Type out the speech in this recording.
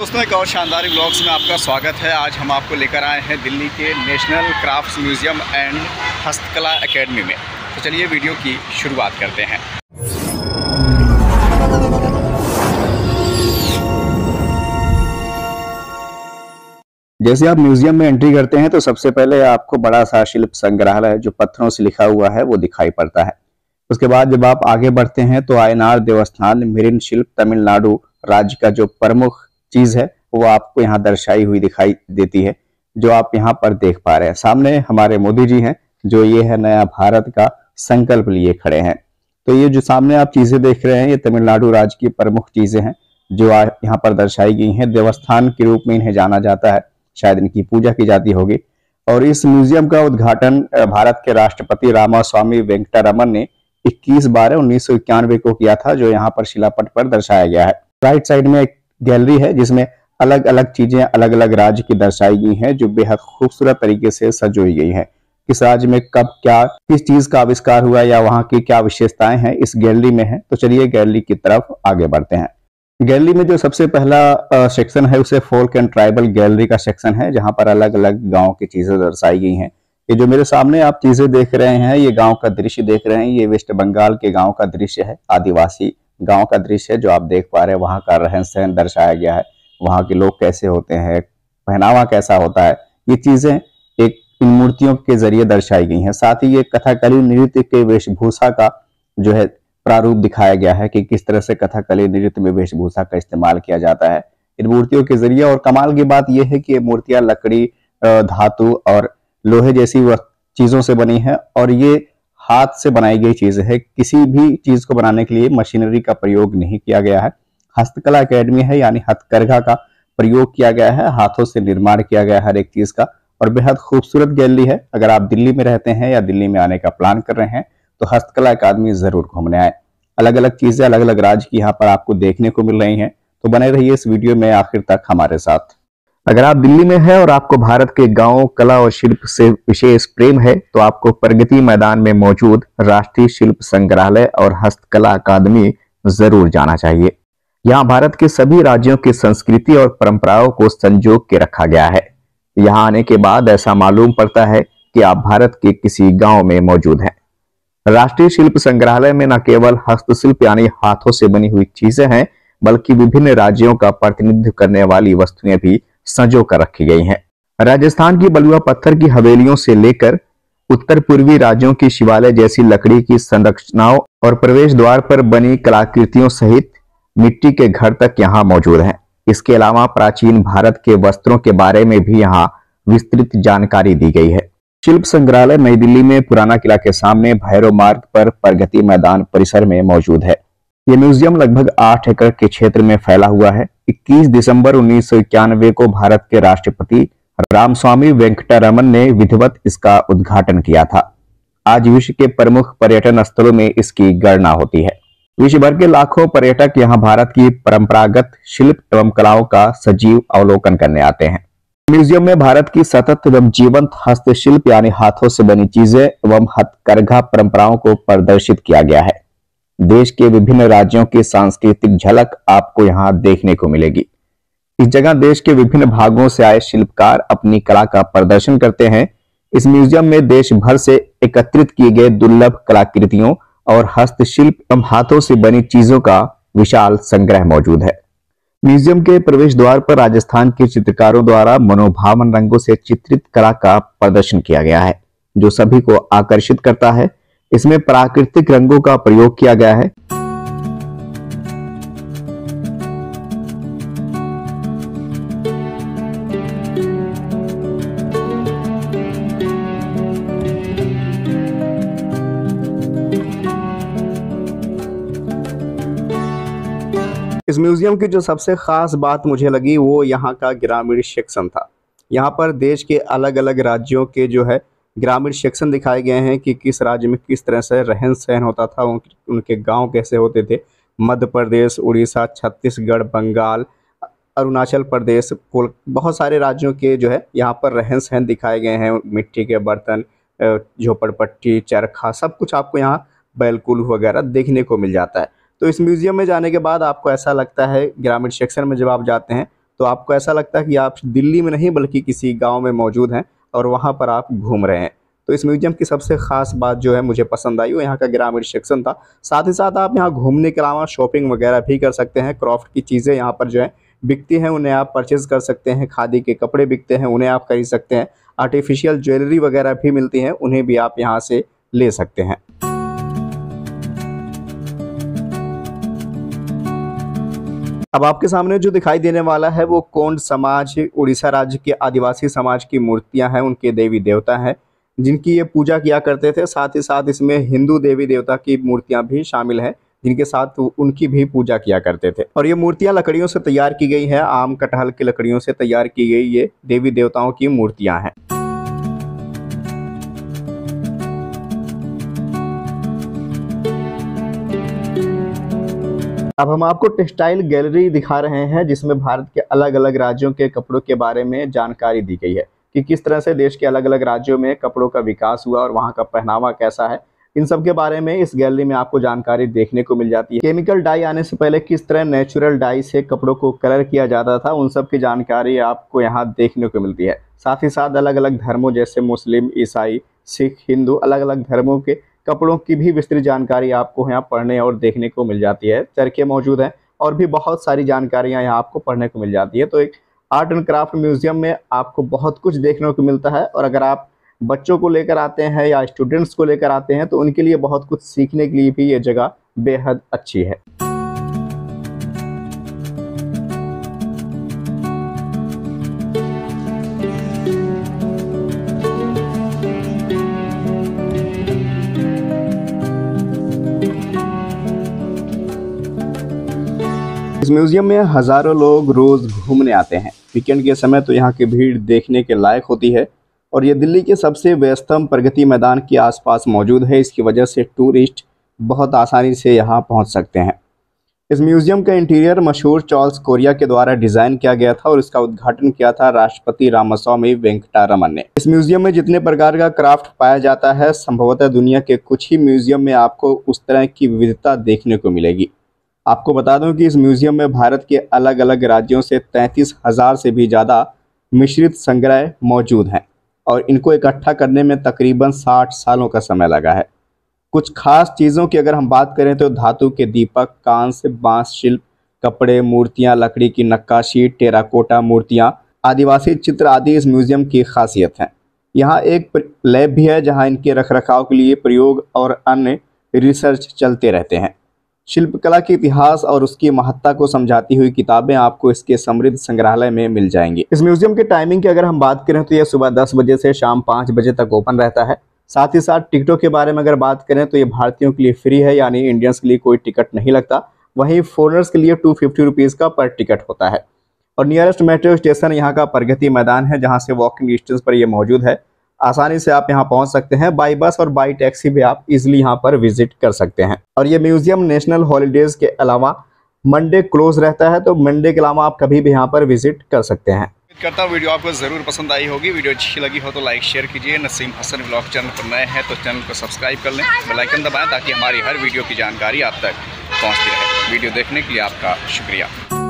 दोस्तों, एक और शानदार व्लॉग्स में आपका स्वागत है। आज हम आपको लेकर आए हैं दिल्ली के नेशनल क्राफ्ट्स म्यूज़ियम एंड हस्तकला एकेडमी में। तो चलिए वीडियो की शुरुआत करते हैं। जैसे आप म्यूजियम में एंट्री करते हैं तो सबसे पहले आपको बड़ा सा शिल्प संग्रहालय जो पत्थरों से लिखा हुआ है वो दिखाई पड़ता है। उसके बाद जब आप आगे बढ़ते हैं तो आयनार देवस्थान मेरिन शिल्प तमिलनाडु राज्य का जो प्रमुख चीज है वो आपको यहाँ दर्शाई हुई दिखाई देती है, जो आप यहाँ पर देख पा रहे हैं। सामने हमारे मोदी जी हैं जो ये है नया भारत का संकल्प लिए खड़े हैं। तो ये जो सामने आप चीजें देख रहे हैं ये तमिलनाडु राज्य की प्रमुख चीजें हैं जो यहाँ पर दर्शाई गई हैं। देवस्थान के रूप में इन्हें जाना जाता है, शायद इनकी पूजा की जाती होगी। और इस म्यूजियम का उद्घाटन भारत के राष्ट्रपति रामास्वामी वेंकटरमन ने 21/12/1991 को किया था, जो यहाँ पर शिलापट पर दर्शाया गया है। राइट साइड में एक गैलरी है जिसमें अलग अलग चीजें अलग अलग राज्य की दर्शाई गई हैं, जो बेहद खूबसूरत तरीके से सजोई गई हैं। किस राज्य में कब क्या किस चीज का आविष्कार हुआ या वहाँ की क्या विशेषताएं हैं इस गैलरी में है। तो चलिए गैलरी की तरफ आगे बढ़ते हैं। गैलरी में जो सबसे पहला सेक्शन है उसे फोल्क एंड ट्राइबल गैलरी का सेक्शन है, जहां पर अलग अलग गांव की चीजें दर्शाई गई हैं। ये जो मेरे सामने आप चीजें देख रहे हैं, ये गांव का दृश्य देख रहे हैं, ये वेस्ट बंगाल के गांव का दृश्य है, आदिवासी गांव का दृश्य है जो आप देख पा रहे हैं। वहां का रहन सहन दर्शाया गया है, वहां के लोग कैसे होते हैं, पहनावा कैसा होता है, ये चीजें एक इन मूर्तियों के जरिए दर्शाई गई हैं। साथ ही ये कथकली नृत्य के वेशभूषा का जो है प्रारूप दिखाया गया है कि किस तरह से कथकली नृत्य में वेशभूषा का इस्तेमाल किया जाता है इन मूर्तियों के जरिए। और कमाल की बात यह है कि ये मूर्तियां लकड़ी, धातु और लोहे जैसी चीजों से बनी है और ये हाथ से बनाई गई चीज है। किसी भी चीज को बनाने के लिए मशीनरी का प्रयोग नहीं किया गया है। हस्तकला एकेडमी है यानी हथकरघा का प्रयोग किया गया है, हाथों से निर्माण किया गया है हर एक चीज का। और बेहद खूबसूरत गैलरी है। अगर आप दिल्ली में रहते हैं या दिल्ली में आने का प्लान कर रहे हैं तो हस्तकला अकादमी जरूर घूमने आए। अलग अलग चीजें अलग अलग राज्य की यहाँ पर आपको देखने को मिल रही हैं। तो बने रहिए इस वीडियो में आखिर तक हमारे साथ। अगर आप दिल्ली में हैं और आपको भारत के गांव, कला और शिल्प से विशेष प्रेम है तो आपको प्रगति मैदान में मौजूद राष्ट्रीय शिल्प संग्रहालय और हस्तकला अकादमी जरूर जाना चाहिए। यहाँ भारत के सभी राज्यों की संस्कृति और परंपराओं को संजो के रखा गया है। यहाँ आने के बाद ऐसा मालूम पड़ता है कि आप भारत के किसी गांव में मौजूद हैं। राष्ट्रीय शिल्प संग्रहालय में न केवल हस्तशिल्प यानी हाथों से बनी हुई चीजें हैं, बल्कि विभिन्न राज्यों का प्रतिनिधित्व करने वाली वस्तुएं भी संजो कर रखी गई हैं। राजस्थान की बलुआ पत्थर की हवेलियों से लेकर उत्तर पूर्वी राज्यों की शिवालय जैसी लकड़ी की संरचनाओं और प्रवेश द्वार पर बनी कलाकृतियों सहित मिट्टी के घर तक यहाँ मौजूद हैं। इसके अलावा प्राचीन भारत के वस्त्रों के बारे में भी यहाँ विस्तृत जानकारी दी गई है। शिल्प संग्रहालय नई दिल्ली में पुराना किला के सामने भैरव मार्ग पर प्रगति मैदान परिसर में मौजूद है। ये म्यूजियम लगभग 8 एकड़ के क्षेत्र में फैला हुआ है। 21 दिसंबर 1991 को भारत के राष्ट्रपति रामस्वामी वेंकटरमन ने विधिवत इसका उद्घाटन किया था। आज विश्व के प्रमुख पर्यटन स्थलों में इसकी गणना होती है। विश्व भर के लाखों पर्यटक यहाँ भारत की परंपरागत शिल्प एवं कलाओं का सजीव अवलोकन करने आते हैं। म्यूजियम में भारत की सतत एवं जीवंत हस्तशिल्प यानी हाथों से बनी चीजें एवं हथकरघा परंपराओं को प्रदर्शित किया गया है। देश के विभिन्न राज्यों की सांस्कृतिक झलक आपको यहाँ देखने को मिलेगी। इस जगह देश के विभिन्न भागों से आए शिल्पकार अपनी कला का प्रदर्शन करते हैं। इस म्यूजियम में देश भर से एकत्रित किए गए दुर्लभ कलाकृतियों और हस्तशिल्प एवं हाथों से बनी चीजों का विशाल संग्रह मौजूद है। म्यूजियम के प्रवेश द्वार पर राजस्थान के चित्रकारों द्वारा मनोभावन रंगों से चित्रित कला का प्रदर्शन किया गया है, जो सभी को आकर्षित करता है। इसमें प्राकृतिक रंगों का प्रयोग किया गया है। इस म्यूजियम की जो सबसे खास बात मुझे लगी वो यहाँ का ग्रामीण सेक्शन था। यहाँ पर देश के अलग अलग राज्यों के जो है ग्रामीण सेक्शन दिखाए गए हैं कि किस राज्य में किस तरह से रहन सहन होता था, उनके गांव कैसे होते थे। मध्य प्रदेश, उड़ीसा, छत्तीसगढ़, बंगाल, अरुणाचल प्रदेश, बहुत सारे राज्यों के जो है यहाँ पर रहन सहन दिखाए गए हैं। मिट्टी के बर्तन, झोपड़पट्टी, चरखा, सब कुछ आपको यहाँ बैलकुल वगैरह देखने को मिल जाता है। तो इस म्यूज़ियम में जाने के बाद आपको ऐसा लगता है, ग्रामीण सेक्शन में जब आप जाते हैं तो आपको ऐसा लगता है कि आप दिल्ली में नहीं बल्कि किसी गाँव में मौजूद हैं और वहाँ पर आप घूम रहे हैं। तो इस म्यूजियम की सबसे ख़ास बात जो है मुझे पसंद आई वो यहाँ का ग्रामीण सेक्शन था। साथ ही साथ आप यहाँ घूमने के अलावा शॉपिंग वगैरह भी कर सकते हैं। क्राफ्ट की चीज़ें यहाँ पर जो है बिकती हैं, उन्हें आप परचेज़ कर सकते हैं। खादी के कपड़े बिकते हैं, उन्हें आप खरीद सकते हैं। आर्टिफिशियल ज्वेलरी वगैरह भी मिलती हैं, उन्हें भी आप यहाँ से ले सकते हैं। अब आपके सामने जो दिखाई देने वाला है वो कोंड समाज, उड़ीसा राज्य के आदिवासी समाज की मूर्तियां हैं, उनके देवी देवता हैं जिनकी ये पूजा किया करते थे। साथ ही साथ इसमें हिंदू देवी देवता की मूर्तियां भी शामिल हैं जिनके साथ उनकी भी पूजा किया करते थे। और ये मूर्तियां लकड़ियों से तैयार की गई हैं, आम कटहल की लकड़ियों से तैयार की गई ये देवी देवताओं की मूर्तियां हैं। अब हम आपको टेक्सटाइल गैलरी दिखा रहे हैं जिसमें भारत के अलग अलग राज्यों के कपड़ों के बारे में जानकारी दी गई है कि किस तरह से देश के अलग अलग राज्यों में कपड़ों का विकास हुआ और वहाँ का पहनावा कैसा है। इन सब के बारे में इस गैलरी में आपको जानकारी देखने को मिल जाती है। केमिकल डाई आने से पहले किस तरह नेचुरल डाई से कपड़ों को कलर किया जाता था, उन सब की जानकारी आपको यहाँ देखने को मिलती है। साथ ही साथ अलग अलग धर्मों जैसे मुस्लिम, ईसाई, सिख, हिंदू, अलग अलग धर्मों के कपड़ों की भी विस्तृत जानकारी आपको यहाँ पढ़ने और देखने को मिल जाती है। चरखे मौजूद हैं और भी बहुत सारी जानकारियाँ यहाँ आपको पढ़ने को मिल जाती है। तो एक आर्ट एंड क्राफ्ट म्यूजियम में आपको बहुत कुछ देखने को मिलता है और अगर आप बच्चों को लेकर आते हैं या स्टूडेंट्स को लेकर आते हैं तो उनके लिए बहुत कुछ सीखने के लिए भी ये जगह बेहद अच्छी है। इस म्यूजियम में हजारों लोग रोज घूमने आते हैं। वीकेंड के समय तो यहाँ की भीड़ देखने के लायक होती है और ये दिल्ली के सबसे व्यस्तम प्रगति मैदान के आसपास मौजूद है। इसकी वजह से टूरिस्ट बहुत आसानी से यहाँ पहुँच सकते हैं। इस म्यूजियम का इंटीरियर मशहूर चार्ल्स कोरिया के द्वारा डिज़ाइन किया गया था और इसका उद्घाटन किया था राष्ट्रपति रामास्वामी वेंकटरमन ने। इस म्यूजियम में जितने प्रकार का क्राफ्ट पाया जाता है, संभवतः दुनिया के कुछ ही म्यूजियम में आपको उस तरह की विविधता देखने को मिलेगी। आपको बता दूं कि इस म्यूजियम में भारत के अलग अलग राज्यों से 33,000 से भी ज़्यादा मिश्रित संग्रह मौजूद हैं और इनको इकट्ठा करने में तकरीबन 60 सालों का समय लगा है। कुछ खास चीज़ों की अगर हम बात करें तो धातु के दीपक, कांस्य, बांस शिल्प, कपड़े, मूर्तियाँ, लकड़ी की नक्काशी, टेराकोटा मूर्तियाँ, आदिवासी चित्र आदि इस म्यूजियम की खासियत हैं। यहाँ एक लैब भी है जहाँ इनके रखरखाव के लिए प्रयोग और अन्य रिसर्च चलते रहते हैं। शिल्पकला के इतिहास और उसकी महत्ता को समझाती हुई किताबें आपको इसके समृद्ध संग्रहालय में मिल जाएंगी। इस म्यूजियम के टाइमिंग की अगर हम बात करें तो यह सुबह 10 बजे से शाम 5 बजे तक ओपन रहता है। साथ ही साथ टिकटों के बारे में अगर बात करें तो ये भारतीयों के लिए फ्री है, यानी इंडियंस के लिए कोई टिकट नहीं लगता। वहीं फॉरेनर्स के लिए 250 रुपीज़ का पर टिकट होता है। और नियरेस्ट मेट्रो स्टेशन यहाँ का प्रगति मैदान है जहाँ से वॉकिंग डिस्टेंस पर यह मौजूद है। आसानी से आप यहाँ पहुँच सकते हैं। बाई बस और बाई टैक्सी भी आप इजीली यहाँ पर विजिट कर सकते हैं। और ये म्यूजियम नेशनल हॉलीडेज के अलावा मंडे क्लोज रहता है, तो मंडे के अलावा आप कभी भी यहाँ पर विजिट कर सकते हैं। उम्मीद करता हूँ वीडियो आपको ज़रूर पसंद आई होगी। वीडियो अच्छी लगी हो तो लाइक शेयर कीजिए। नसीम हसन व्लॉग चैनल पर नए हैं तो चैनल को सब्सक्राइब कर लें, बेल आइकन दबाएं ताकि हमारी हर वीडियो की जानकारी आप तक पहुँचती रहे। वीडियो देखने के लिए आपका शुक्रिया।